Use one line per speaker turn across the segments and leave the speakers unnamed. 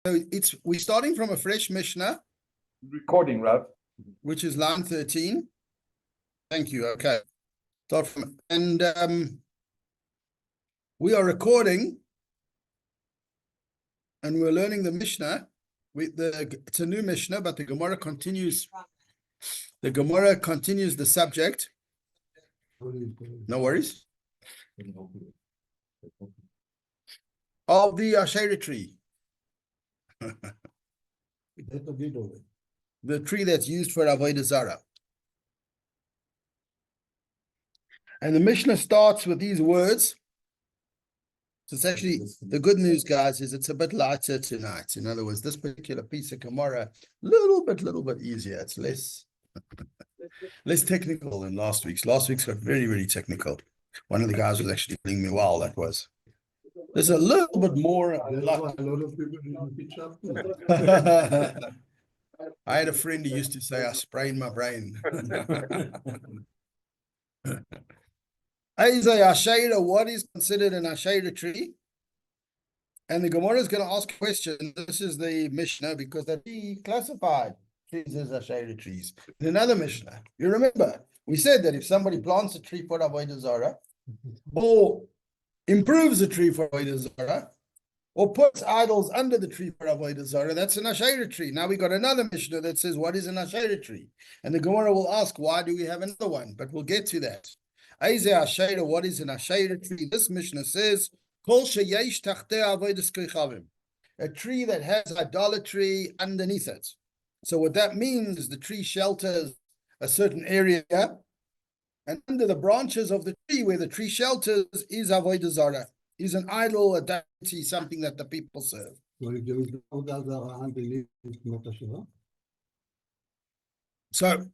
So we're starting from a fresh Mishnah,
Recording, Rav.
which is line 13. Thank you. Okay. Start from, and we are recording and we're learning the Mishnah. It's a new Mishnah, but the Grmora continues. The Grmora continues the subject. No worries. Of the Asherah tree. The tree that's used for Avodah Zarah. And the Mishnah starts with these words. So it's actually, the good news, guys, is it's a bit lighter tonight. In other words, this particular piece of Grmora, little bit easier. It's less technical than last week's. Last week's got very, very technical. One of the guys was actually telling me, wow, that was. There's a little bit more. I had a friend who used to say, I sprained my brain. What is considered an Asherah tree? And the Grmora is going to ask a question. This is the Mishnah, because they classified trees as Asherah trees. In another Mishnah, you remember, we said that if somebody plants a tree for Avodah Zarah, or improves a tree for Avodah Zarah, or puts idols under the tree for Avodah Zarah, that's an Asherah tree. Now we got another Mishnah that says, what is an Asherah tree? And the Grmora will ask, why do we have another one? But we'll get to that. Asherah, what is an Asherah tree? This Mishnah says, Kol sheyesh tachteh avodas kochavim, a tree that has idolatry underneath it. So what that means is the tree shelters a certain area, and under the branches of the tree where the tree shelters is Avodah Zarah, is an idol, a deity, something that the people serve. So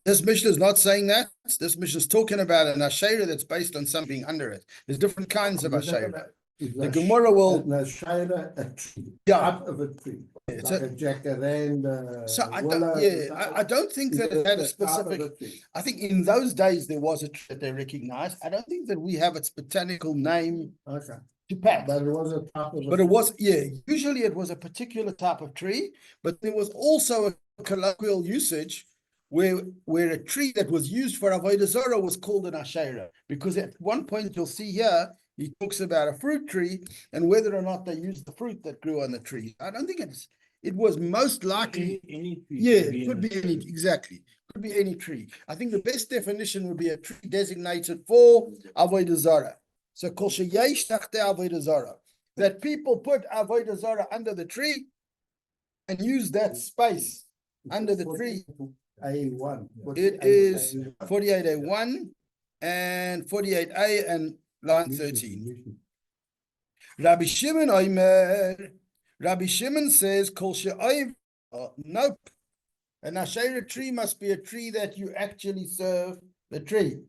this Mishnah is not saying that. This Mishnah is talking about an Asherah that's based on something under it. There's different kinds of Asherah. The Grmora will.
A tree. Yeah, of a tree. It's like a jacaranda.
So I don't think that it had a specific. I think in those days there was a tree that they recognized. I don't think that we have its botanical name.
Okay.
To pat.
But it was a type of.
But it was, usually it was a particular type of tree, but there was also a colloquial usage where a tree that was used for Avodah Zarah was called an Asherah, because at one point you'll see here, he talks about a fruit tree and whether or not they used the fruit that grew on the tree. I don't think it was most likely.
Any tree.
Yeah, it could be any, exactly. Could be any tree. I think the best definition would be a tree designated for Avodah Zarah. So, Kol sheyesh tachteh Avodah Zarah, that people put Avodah Zarah under the tree and use that space under the tree.
A1.
It is 48A1 and 48A and line 13. Rabbi Shimon Omer. Rabbi Shimon says, Kol she'oiv. Nope. An Asherah tree must be a tree that you actually serve the tree.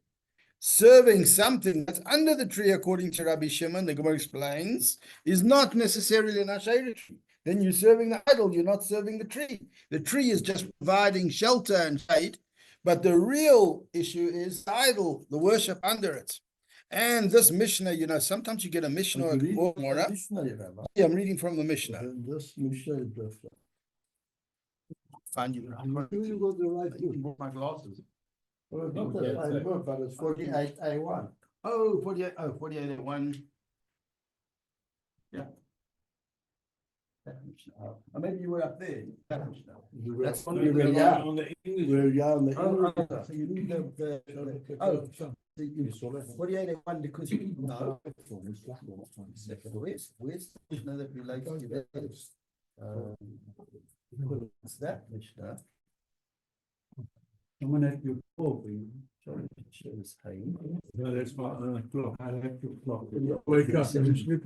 Serving something that's under the tree, according to Rabbi Shimon, the Grmora explains, is not necessarily an Asherah tree. Then you're serving the idol, you're not serving the tree. The tree is just providing shelter and shade, but the real issue is the idol, the worship under it. And this Mishnah, sometimes you get a Mishnah or Grmora. Yeah, I'm reading from the Mishnah.
This Mishnah is different.
Find you.
You got the right
You brought my glasses.
Well, it's not that I book, but it's 48A1.
Oh, 48A1. Yeah. Oh, maybe you were up there. That's
on the English.
So you need the 48A1 because you know. Where's the Mishnah that relates to that? It's that Mishnah.
I'm gonna have your call.
Sorry, it was Hayim.
No, that's my clock. I have your clock. Wake up and sleep.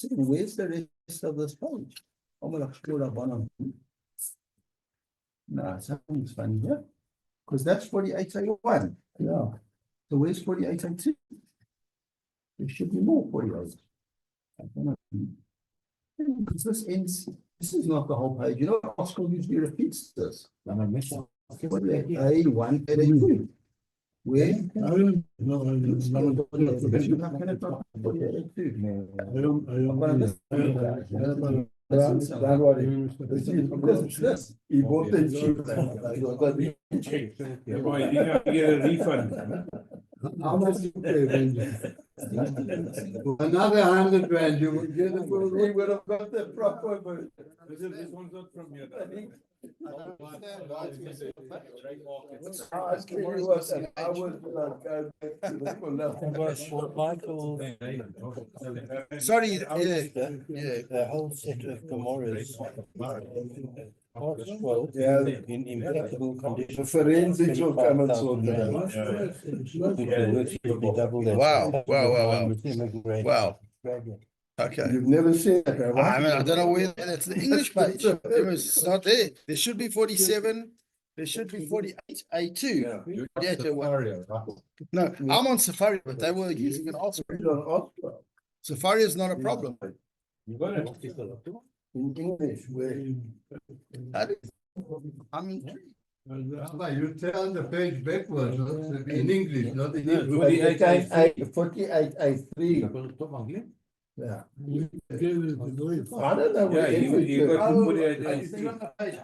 Where's the rest of this page? I'm gonna scroll up on them. No, something's funny here. Because that's 48A1.
Yeah.
So where's 48A2? There should be more 48. I don't know. Because this is not the whole page. Oscar usually repeats this. 48A1, 48A2.
Where? Don't worry. Because it's this. He bought the cheap.
Boy, you didn't have to get a refund.
How much you pay, Benji? Another 100 rand, you would get it, we would have got the proper.
This one's not from you.
I would not go back to the Pulav.
Sorry,
The whole set of Grmoras.
Yeah.
In impeccable condition.
The forensics will come and sort it out.
Wow. Wow. Okay.
You've never seen it, have
I mean, I don't know where that's the English page. It's not there. There should be 47. There should be 48 A2. Yeah, no, I'm on Safari, but they were using an Osprey. Safari is not a problem.
You got it.
In English, where?
I'm intrigued.
You tell the page backwards, in English, not in English. 48 A3. Yeah. I don't know.
Yeah, you got to put it
I think on the page.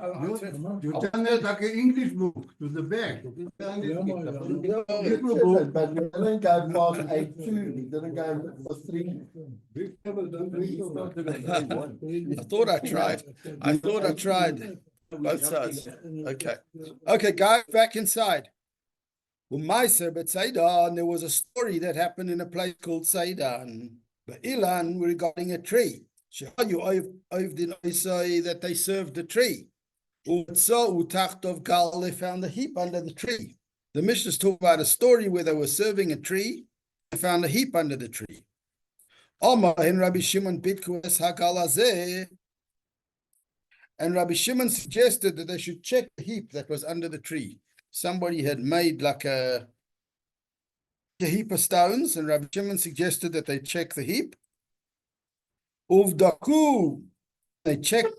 You tell me like an English book to the back. But we didn't go past A2, we didn't go for 3.
I thought I tried both sides. Okay. Okay, guys, back inside. Well, my but Seidan, there was a story that happened in a place called Seidan. But Ilan regarding a tree. That they served the tree. They found a heap under the tree. The Mishnahs talk about a story where they were serving a tree. They found a heap under the tree. And Rabbi Shimon suggested that they should check the heap that was under the tree. Somebody had made like a heap of stones, and Rabbi Shimon suggested that they check the heap. Uvdaku, they checked,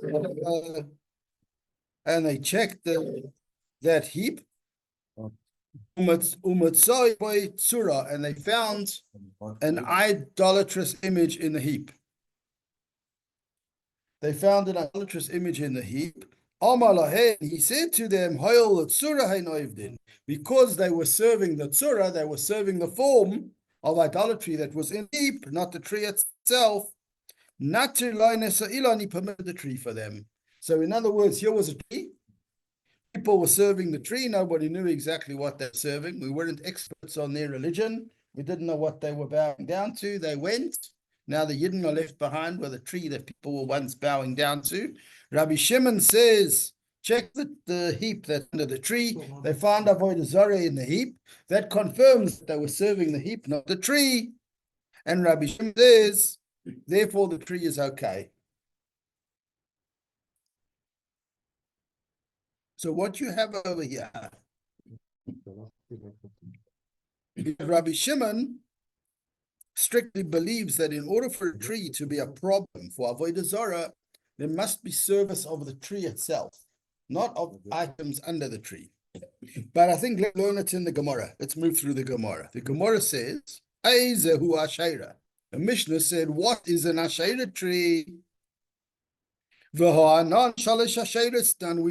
and they checked that heap. And they found an idolatrous image in the heap. They found an idolatrous image in the heap. He said to them, because they were serving the tzura, they were serving the form of idolatry that was in the heap, not the tree itself. He permitted the tree for them. So in other words, here was a tree. People were serving the tree. Nobody knew exactly what they're serving. We weren't experts on their religion. We didn't know what they were bowing down to. They went. Now the Yidden are left behind with a tree that people were once bowing down to. Rabbi Shimon says, check the heap that's under the tree. They found Avodah Zarah in the heap. That confirms that they were serving the heap, not the tree. And Rabbi Shimon says, therefore the tree is okay. So what you have over here, Rabbi Shimon strictly believes that in order for a tree to be a problem for Avodah Zarah, there must be service of the tree itself, not of items under the tree. But I think let's learn it in the Grmora. Let's move through the Grmora. The Grmora says, Eizehu Asheira. The Mishnah said, what is an Asheira tree? We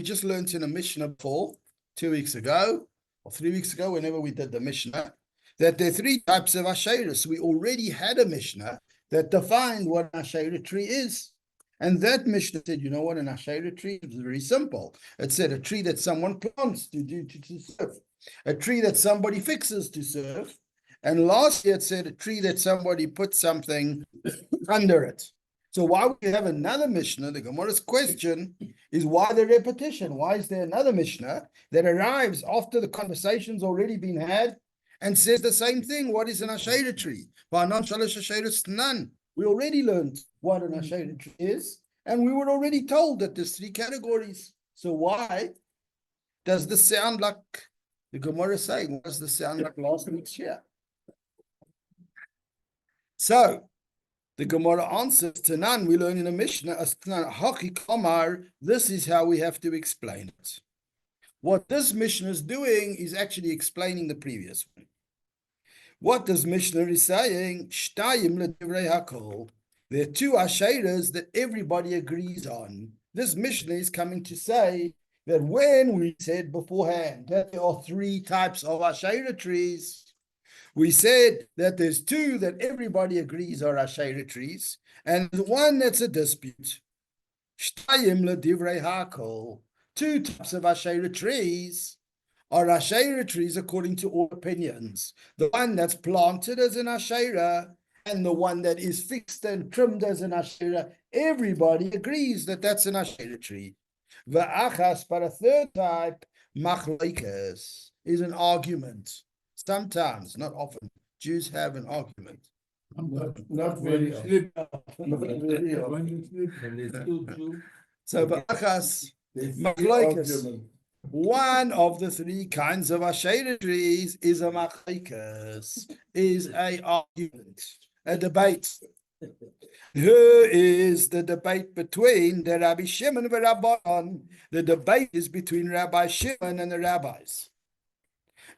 just learned in a Mishnah before, 2 weeks ago, or 3 weeks ago, whenever we did the Mishnah, that there are 3 types of Asheris. We already had a Mishnah that defined what an Asherah tree is. And that Mishnah said, you know what an Asherah tree is? Very simple. It said a tree that someone plants to serve, a tree that somebody fixes to serve. And last year it said a tree that somebody puts something under it. So why would you have another Mishnah? The Grmora's question is why the repetition? Why is there another Mishnah that arrives after the conversation's already been had and says the same thing? What is an Asherah tree? We already learned what an Asherah tree is, and we were already told that there's 3 categories. So why does this sound like the Grmora is saying? Why does this sound like last week's year? So the Grmora answers, Tanan, we learn in a Mishnah, this is how we have to explain it. what this Mishnah is doing is actually explaining the previous one. What this Mishnah is saying, Shtayim le'divrei hakol. There are two Asheiras that everybody agrees on. This Mishnah is coming to say that when we said beforehand that there are three types of Asherah trees, we said that there's two that everybody agrees are Asherah trees, and one that's a dispute. Shtayim le'divrei hakol. Two types of Asherah trees are Asherah trees according to all opinions. The one that's planted as an Asherah and the one that is fixed and trimmed as an Asherah. Everybody agrees that that's an Asherah tree. V'achas, but a third type, machlokes, is an argument. Sometimes, not often, Jews have an argument.
Not very often. Not very often. When you sleep, and they still do.
So v'achas,
They see
machlokes.
argument.
One of the three kinds of Asherah trees is a machlokes, is a argument, a debate. Here is the debate between the Rabbi Shimon and Rabbanon. The debate is between Rabbi Shimon and the rabbis.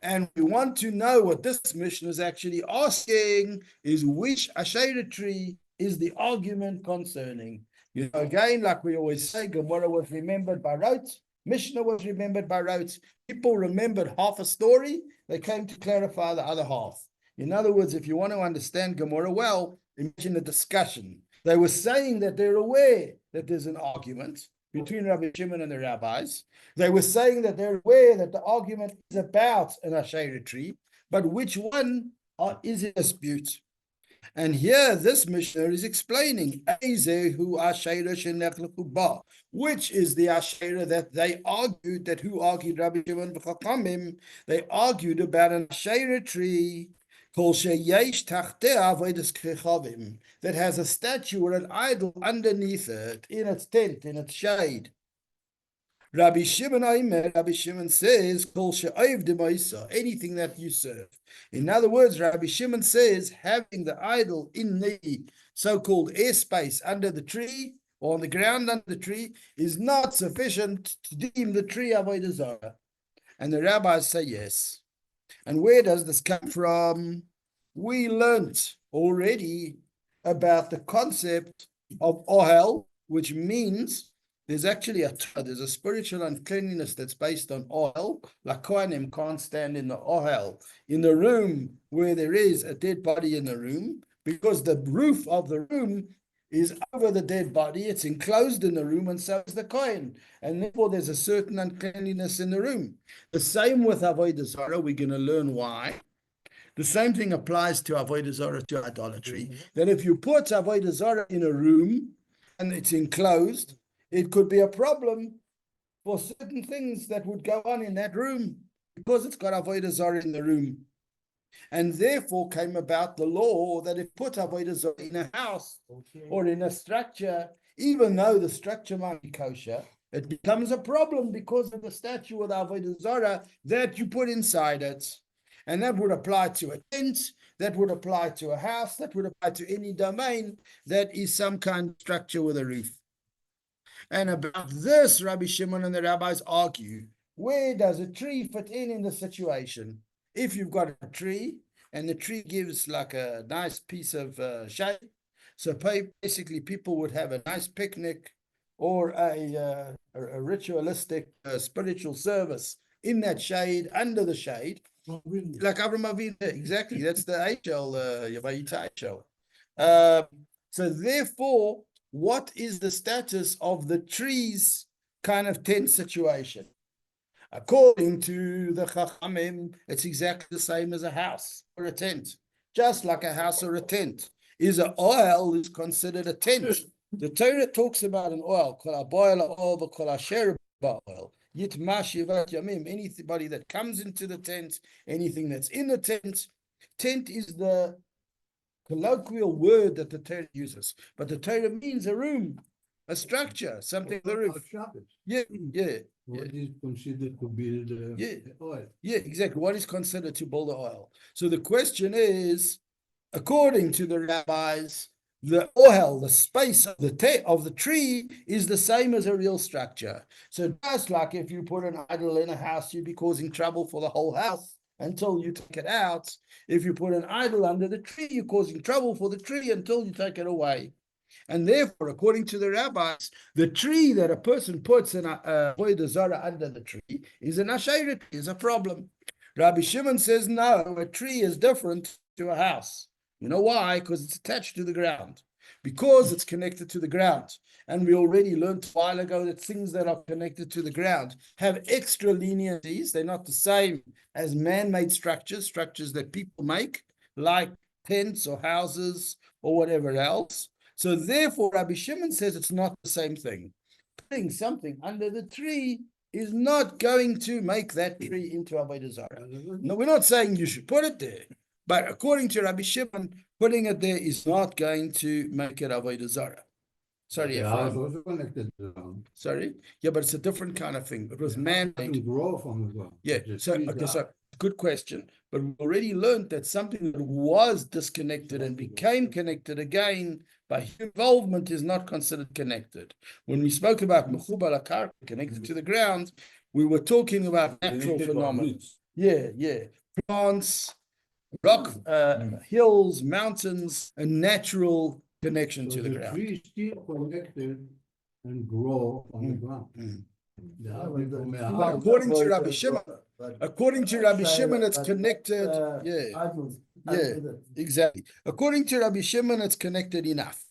And we want to know what this Mishnah is actually asking is which Asherah tree is the argument concerning. You know, again, like we always say, Grmora was remembered by rote, Mishnah was remembered by rote. People remembered half a story, they came to clarify the other half. In other words, if you want to understand Grmora well, imagine a discussion. They were saying that they're aware that there's an argument between Rabbi Shimon and the rabbis. They were saying that they're aware that the argument is about an Asherah tree, but which one is in dispute? And here, this Mishnah is explaining which is the Asherah that they argued, that who argued Rabbi Shimon v'Chachamim, they argued about an Asherah tree that has a statue or an idol underneath it, in its tent, in its shade. Rabbi Shimon says, anything that you serve. In other words, Rabbi Shimon says, having the idol in the so-called airspace under the tree, or on the ground under the tree, is not sufficient to deem the tree avodah zarah. And the rabbis say yes. And where does this come from? We learnt already about the concept of ohel, which means there's actually there's a spiritual uncleanliness that's based on ohel. Like Kohanim can't stand in the ohel, in the room where there is a dead body in the room, because the roof of the room is over the dead body. It's enclosed in the room, and so is the Kohen. And therefore, there's a certain uncleanliness in the room. The same with avodah zarah. We're going to learn why. The same thing applies to avodah zarah, to idolatry. That if you put avodah zarah in a room and it's enclosed, it could be a problem for certain things that would go on in that room because it's got avodah zarah in the room. And therefore came about the law that if put avodah zarah in a house or in a structure, even though the structure might be kosher, it becomes a problem because of the statue of the avodah zarah that you put inside it. And that would apply to a tent, that would apply to a house, that would apply to any domain that is some kind of structure with a roof. And about this, Rabbi Shimon and the rabbis argue, where does a tree fit in the situation? If you've got a tree, and the tree gives like a nice piece of shade, so basically people would have a nice picnic or a ritualistic spiritual service in that shade, under the shade, like Avram Avinu, exactly. That's the Eichel, Yavayita Eichel. So therefore, what is the status of the tree's kind of tent situation? According to the Chachamim, it's exactly the same as a house or a tent. Just like a house or a tent. Is an oil is considered a tent. The Torah talks about an oil, oil. Anybody that comes into the tent, anything that's in the tent. Tent is the colloquial word that the Torah uses, but the Torah means a room, a structure, something with a roof. Yeah.
What is considered to build oil?
Yeah, exactly. What is considered to build the oil? So the question is, according to the rabbis, the ohel, the space of the tree is the same as a real structure. So just like if you put an idol in a house, you'd be causing trouble for the whole house until you take it out. If you put an idol under the tree, you're causing trouble for the tree until you take it away. And therefore, according to the rabbis, the tree that a person puts in a avodah zarah under the tree is an asherah tree, is a problem. Rabbi Shimon says, no, a tree is different to a house. You know why? Because it's attached to the ground. Because it's connected to the ground. And we already learned a while ago that things that are connected to the ground have extra leniencies. They're not the same as man-made structures, structures that people make, like tents or houses or whatever else. So therefore, Rabbi Shimon says it's not the same thing. Putting something under the tree is not going to make that tree into avodah zarah. No, we're not saying you should put it there, but according to Rabbi Shimon, putting it there is not going to make it avodah zarah. Sorry,
The house
Ephraim.
also connected to the ground.
Sorry, yeah, but it's a different kind of thing. It was
It
man-made.
doesn't grow from the ground.
Yeah,
It just
so
trees
okay,
up.
so good question. But we already learned that something that was disconnected and became connected again by involvement is not considered connected. When we spoke about mechubar lakar, connected to the ground, we were talking about natural phenomena. Yeah. Plants, rock, hills, mountains, a natural connection
So
to the
the
ground.
tree still connected and grow on the ground.
According to Rabbi Shimon, it's connected. Yeah, exactly. According to Rabbi Shimon, it's connected enough.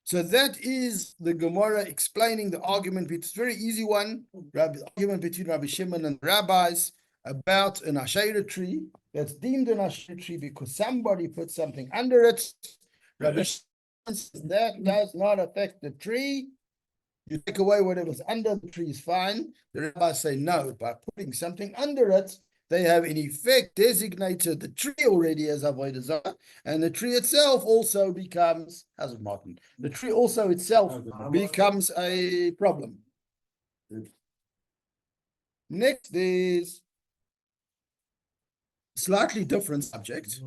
So that is the Grmora explaining the argument. It's a very easy one. The argument between Rabbi Shimon and the rabbis about an asherah tree that's deemed an asherah tree because somebody put something under it. Rabbi Shimon says that does not affect the tree. You take away whatever's under the tree is fine. The rabbis say no, by putting something under it, they have in effect designated the tree already as avodah zarah, and the tree itself also becomes, how's it, Martin? The tree also itself becomes a problem. Next is slightly different subject.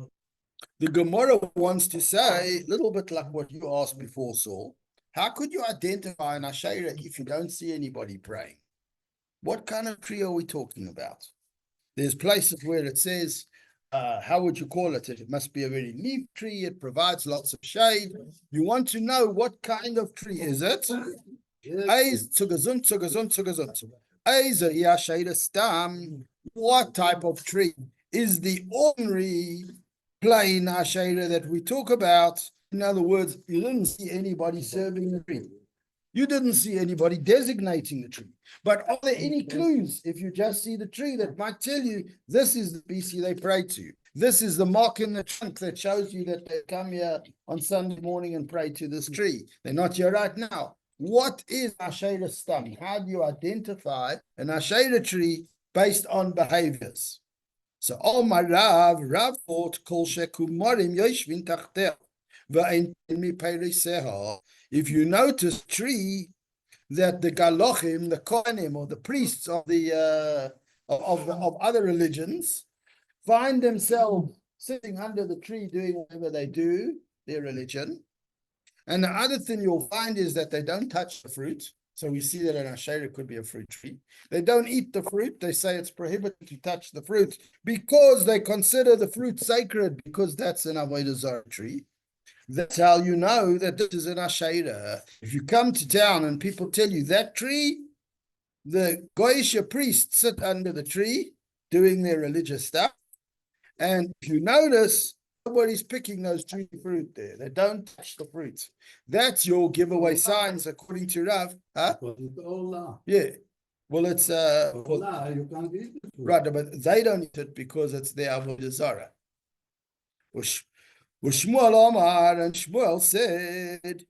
The Grmora wants to say, a little bit like what you asked before, Saul. How could you identify an asherah if you don't see anybody praying? What kind of tree are we talking about? There's places where it says, how would you call it? It must be a very leaf tree. It provides lots of shade. You want to know what kind of tree is it? What type of tree is the ordinary plain asherah that we talk about? In other words, you didn't see anybody serving the tree. You didn't see anybody designating the tree. But are there any clues if you just see the tree that might tell you this is the BC they pray to? This is the mark in the trunk that shows you that they come here on Sunday morning and pray to this tree. They're not here right now. What is asherah stam? How do you identify an asherah tree based on behaviors? So, Omar Rav thought kol shekumarim yoshvin tachteh. If you notice tree that the galochim, the kohanim, or the priests of the of other religions find themselves sitting under the tree doing whatever they do, their religion. And the other thing you'll find is that they don't touch the fruit. So we see that an asherah could be a fruit tree. They don't eat the fruit. They say it's prohibited to touch the fruit because they consider the fruit sacred because that's an avodah zarah tree. That's how you know that this is an asherah. If you come to town and people tell you that tree, the Goyish priests sit under the tree doing their religious stuff. And if you notice, nobody's picking those tree fruit there. They don't touch the fruit. That's your giveaway signs according to Rav. Huh? Yeah. Well, it's
you can't eat it.
right, but they don't eat it because it's their avodah zarah. Shmuel Omar, and Shmuel said,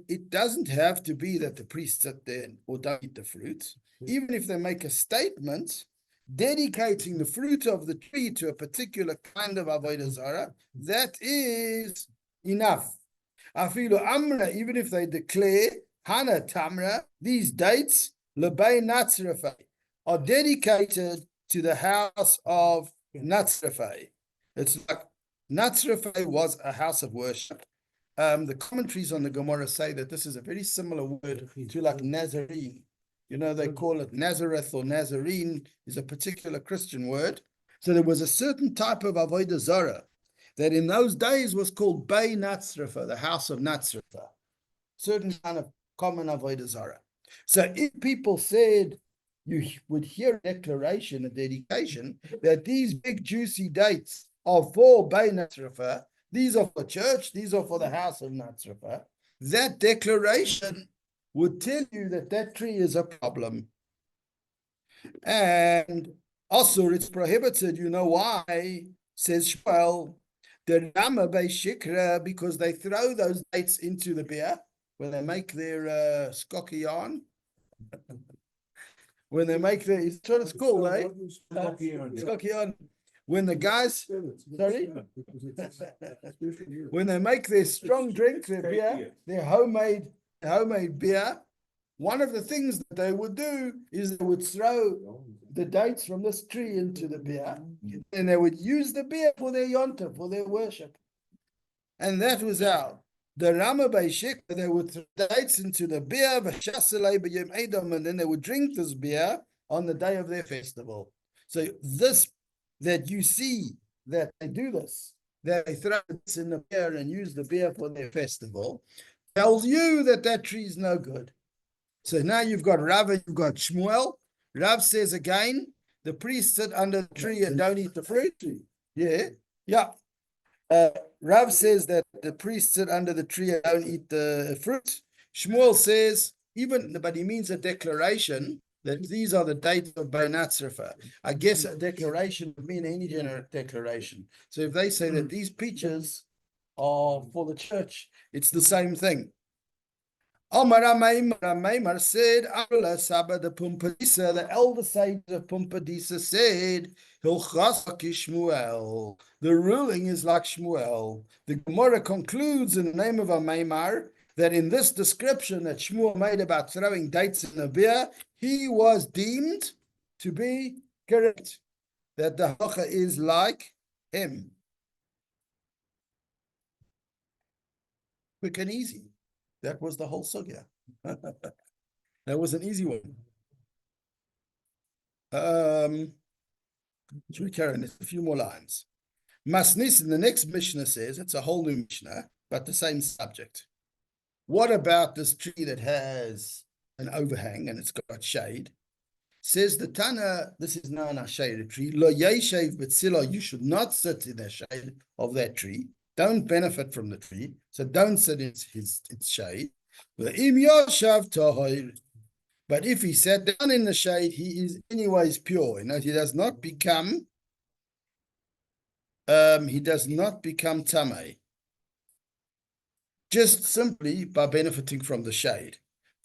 it doesn't have to be that the priests sit there or don't eat the fruit. Even if they make a statement dedicating the fruit of the tree to a particular kind of avodah zarah, that is enough. Afilu amra, even if they declare hana tamra, these dates lebei natzrafei are dedicated to the house of Natzrafei. It's like Natsrafeh was a house of worship. The commentaries on the Grmora say that this is a very similar word to like Nazarene. You know, they call it Nazareth or Nazarene is a particular Christian word. So there was a certain type of Avodah Zarah that in those days was called Bei Natsrafeh, the house of Natsrafeh. Certain kind of common Avodah Zarah. So if people said, you would hear a declaration, a dedication, that these big juicy dates are for Bei Natsrafeh, these are for church, these are for the house of Natsrafeh, that declaration would tell you that that tree is a problem. And also it's prohibited, you know why? Says Shmuel, the Rama by Shikra, because they throw those dates into the beer when they make their skokion. When they make their, it's what it's called, eh? Skokion. When the guys, sorry? When they make their strong drink, their beer, their homemade beer, one of the things that they would do is they would throw the dates from this tree into the beer, and they would use the beer for their yonta, for their worship. And that was how the Rama Bacher, they would throw dates into the beer, and then they would drink this beer on the day of their festival. So this, that you see that they do this, that they throw this in the beer and use the beer for their festival, tells you that that tree is no good. So now you've got Rav and you've got Shmuel. Rav says again, the priests sit under the tree and don't eat the fruit. Yeah, yeah. Rav says that the priests sit under the tree and don't eat the fruit. Shmuel says, but he means a declaration that these are the dates of Bei Natsrafeh. I guess a declaration would mean any general declaration. So if they say that these peaches are for the church, it's the same thing. Omar Maimar said, Abla Saba the Pumpadisa, the elder sage of Pumpadisa said, Shmuel. The ruling is like Shmuel. The Grmora concludes in the name of a Maimar that in this description that Shmuel made about throwing dates in the beer, he was deemed to be correct. That the halacha is like him. Quick and easy. That was the whole sugya. That was an easy one. Should we carry on? There's a few more lines. Masnis in the next Mishnah says, it's a whole new Mishnah, but the same subject. What about this tree that has an overhang and it's got shade? Says the Tana, this is now a shaded tree. Lo yeshev b'tzila, you should not sit in the shade of that tree. Don't benefit from the tree, so don't sit in its shade. But if he sat down in the shade, he is anyways pure. You know, he does not become tamei. Just simply by benefiting from the shade.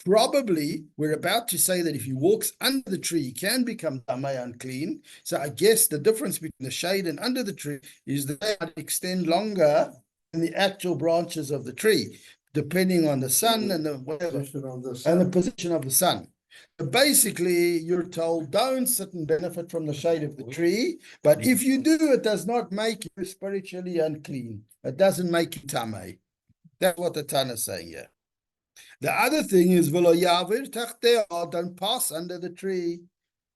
Probably we're about to say that if he walks under the tree, he can become tamei, unclean. So I guess the difference between the shade and under the tree is that they extend longer than the actual branches of the tree, depending on the sun and the position of the sun. But basically, you're told don't sit and benefit from the shade of the tree. But if you do, it does not make you spiritually unclean. It doesn't make you tamei. That's what the Tana is saying here. The other thing is, don't pass under the tree.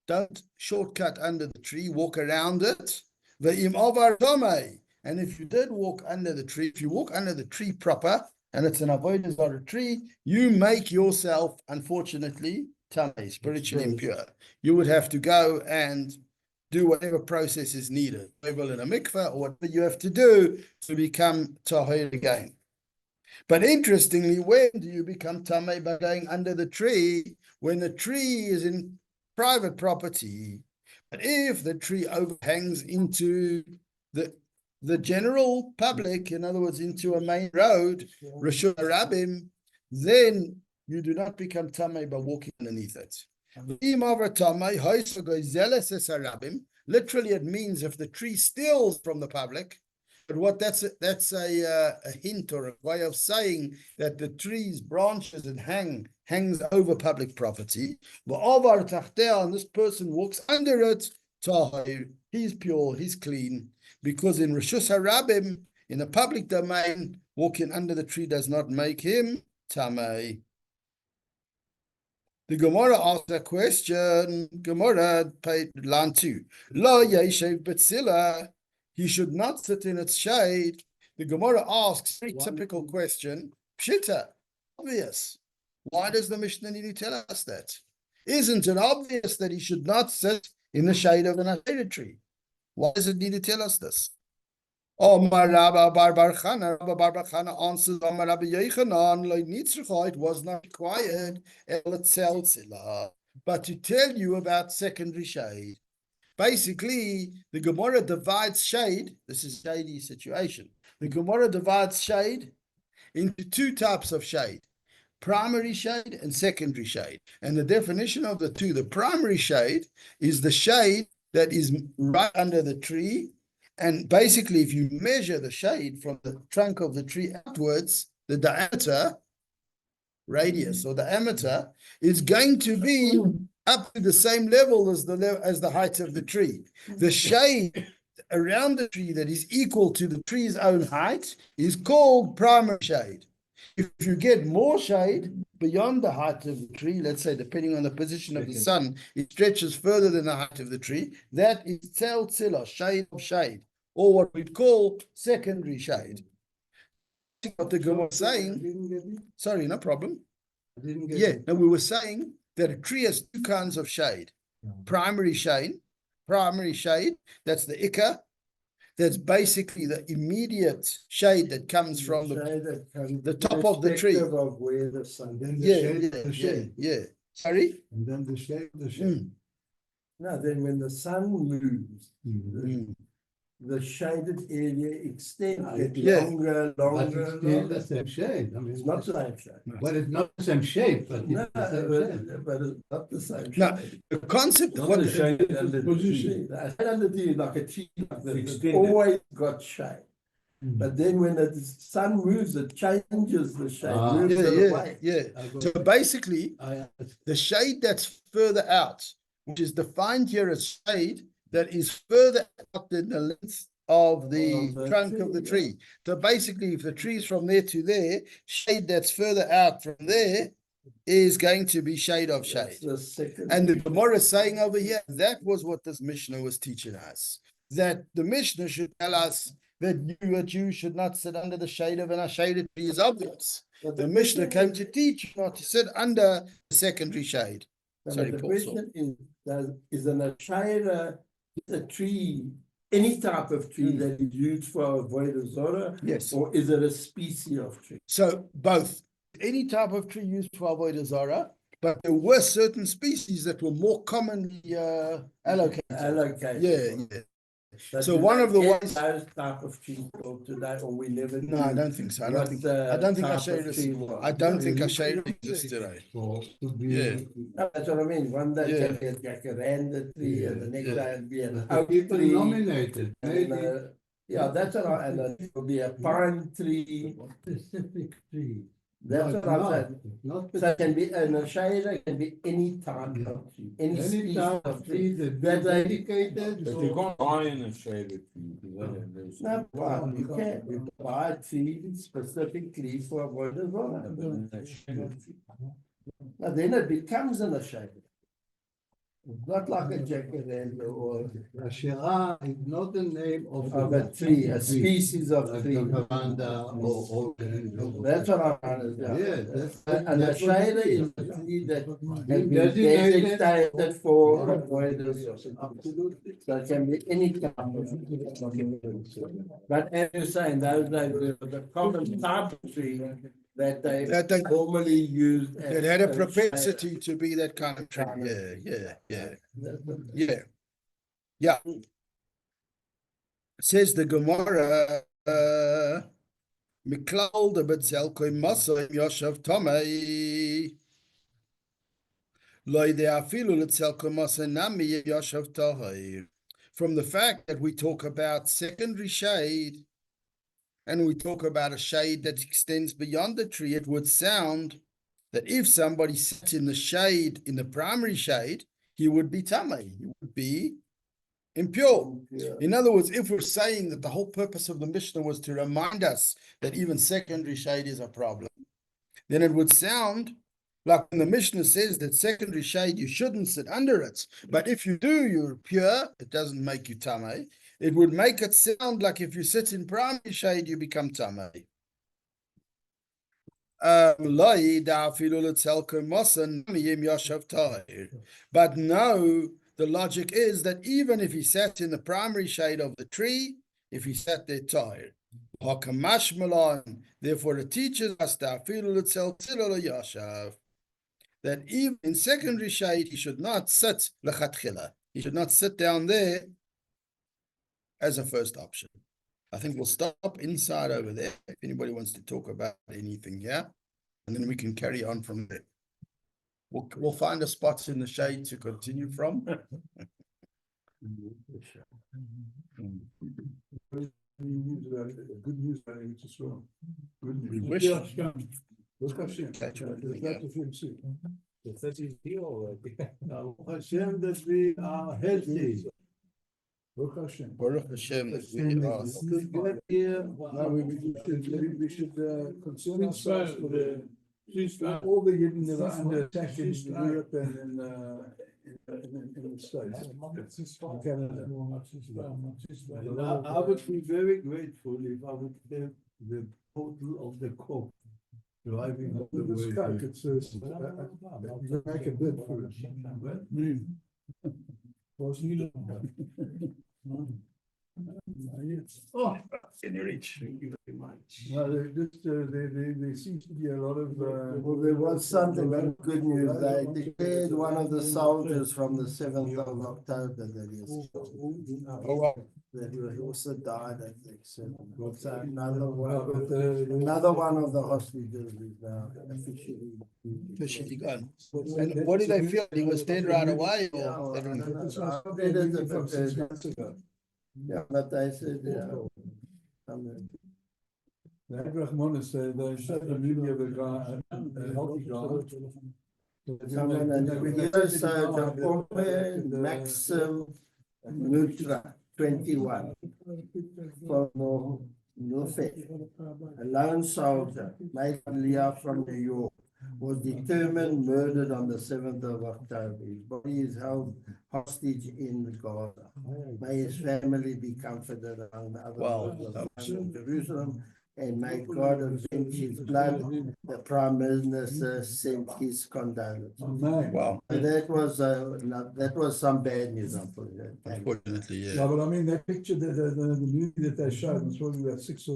Don't shortcut under the tree, walk around it. And if you did walk under the tree, if you walk under the tree proper, and it's an avodah zarah tree, you make yourself, unfortunately, tamei, spiritually impure. You would have to go and do whatever process is needed, whether in a mikveh or whatever you have to do to become tahir again. But interestingly, when do you become tamei? By going under the tree, when the tree is in private property. But if the tree overhangs into the general public, in other words, into a main road, Rishon Rabim, then you do not become tamei by walking underneath it. Literally, it means if the tree steals from the public. But what that's a hint or a way of saying that the tree's branches and hangs over public property. And this person walks under it, tahir, he's pure, he's clean, because in Rishus Harabim, in the public domain, walking under the tree does not make him tamei. The Grmora asked a question. Grmora paid line 2. Lo yeshev betzila. He should not sit in its shade. The Grmora asks a typical question. Pshita, obvious. Why does the Mishnah need to tell us that? Isn't it obvious that he should not sit in the shade of an ashera tree? Why does it need to tell us this? Omar Rabba Bar Chana answers, Omar Rabba Yechanan, lo nitzricha, it was not required, but to tell you about secondary shade. Basically, the Grmora divides shade, this is shady situation. The Grmora divides shade into two types of shade, primary shade and secondary shade. And the definition of the two, the primary shade is the shade that is right under the tree. And basically, if you measure the shade from the trunk of the tree outwards, the diameter, radius or diameter, is going to be up to the same level as the height of the tree. The shade around the tree that is equal to the tree's own height is called primary shade. If you get more shade beyond the height of the tree, let's say depending on the position of the sun, it stretches further than the height of the tree, that is tel tzila, shade of shade, or what we'd call secondary shade. What the Grmora is saying, sorry, no problem. Yeah, no, we were saying that a tree has two kinds of shade. Primary shade, that's the ikka. That's basically the immediate shade that comes from the top of the tree.
Of where the sun, then the shade.
Yeah. Sorry?
And then the shade. No, then when the sun moves, the shaded area extends, longer.
It's the same shade. I mean,
It's not the same shade.
But it's not the same shape. But
No,
it's the same shape.
but it's not the same
Now,
shade.
the concept of
Not
what
the shade under the
Position.
tree.
I said under the like a tree, like that, it's
Extended.
always got shade. But then when the sun moves, it changes the shade, moves it away.
So basically, the shade that's further out, which is defined here as shade that is further out than the length of the trunk of the tree. So basically, if the tree is from there to there, shade that's further out from there is going to be shade of shade. And the Grmora is saying over here, that was what this Mishnah was teaching us. That the Mishnah should tell us that you, a Jew, should not sit under the shade of an ashera tree is obvious. The Mishnah came to teach you not to sit under the secondary shade. Sorry,
the
Paul,
question is an ashera a tree, any type of tree that is used for avodah zorah?
Yes.
Or is it a species of tree?
So both. Any type of tree used for avodah zarah, but there were certain species that were more commonly allocated. Yeah. So one of the ways.
Those type of trees today, or we never.
No, I don't think so. I don't think ashera exists today. Yeah.
No, that's what I mean. One day it'll be a jacaranda tree, and the next day it'll be an oak
People
tree.
nominated.
And, yeah, that's what and it'll be a pine tree.
Specific tree.
That's what I'm saying.
Not
So it can be an ashera, it can be any type of tree, any species
type
of tree.
that
That they-
dedicated.
But you can't buy in a shaded tree.
No, but you can't buy a tree specifically for avodah zorah. Now then it becomes an ashera. It's not like a jacaranda or
Ashera is not the name of
a tree, a species of
like
tree.
Jacaranda or
That's what I'm understanding.
Yeah, that's
And the
that's what
shade
it
is
is.
a tree that has been
Designated.
designated for avoidance.
Absolutely.
So it can be any type of tree. But as you're saying, those days, the common type of tree that they normally used.
It had a propensity to be that kind of tree. Yeah. Says the Grmora, Miklal de Betzel Koi Masa Yoshav Tomei. From the fact that we talk about secondary shade and we talk about a shade that extends beyond the tree, it would sound that if somebody sat in the shade, in the primary shade, he would be tamei. He would be impure.
Yeah.
In other words, if we're saying that the whole purpose of the Mishnah was to remind us that even secondary shade is a problem, then it would sound like when the Mishnah says that secondary shade, you shouldn't sit under it. But if you do, you're pure, it doesn't make you tamei. It would make it sound like if you sit in primary shade, you become tamei. But no, the logic is that even if he sat in the primary shade of the tree, if he sat there tired, therefore it teaches us that even in secondary shade he should not sit lechatchila. He should not sit down there as a first option. I think we'll stop inside over there if anybody wants to talk about anything here, and then we can carry on from there. We'll find a spot in the shade to continue from.
Good news, it's strong. Good
We
news.
wish.
Baruch Hashem.
Catch you later,
Baruch Hashem.
The 30 here already.
Baruch Hashem that we are healthy. Baruch Hashem.
Baruch Hashem that we are.
Good here. Now we should concern ourselves for all the Yidden that are under attack in Europe and in the States. In Canada.
I would be very grateful if I would have the total of the coke driving up the
It's
way.
skunk, it's you make a bid for it.
Oh, can you reach? Thank you very much.
No, there seems to be a lot of,
Well, there was something very good news. They declared one of the soldiers from the 7th of October that is that also died, I think. So another one of the hostages is now
Officially gone. And what did they feel? He was dead right away? Or
Yeah, but I said,
Grmora said, they shot the media of a guy, a healthy guy.
someone and the Maxim Nutra 21 from Norfolk, a lone soldier, made Leah from New York, was determined murdered on the 7th of October. His body is held hostage in Gaza. May his family be comforted among the other Muslims in Jerusalem, and may God avenge his blood. The Prime Minister sent his condolences.
wow,
That was some bad news, unfortunately.
unfortunately,
Yeah,
yeah.
but I mean, that picture, the movie that they showed was probably about 6 or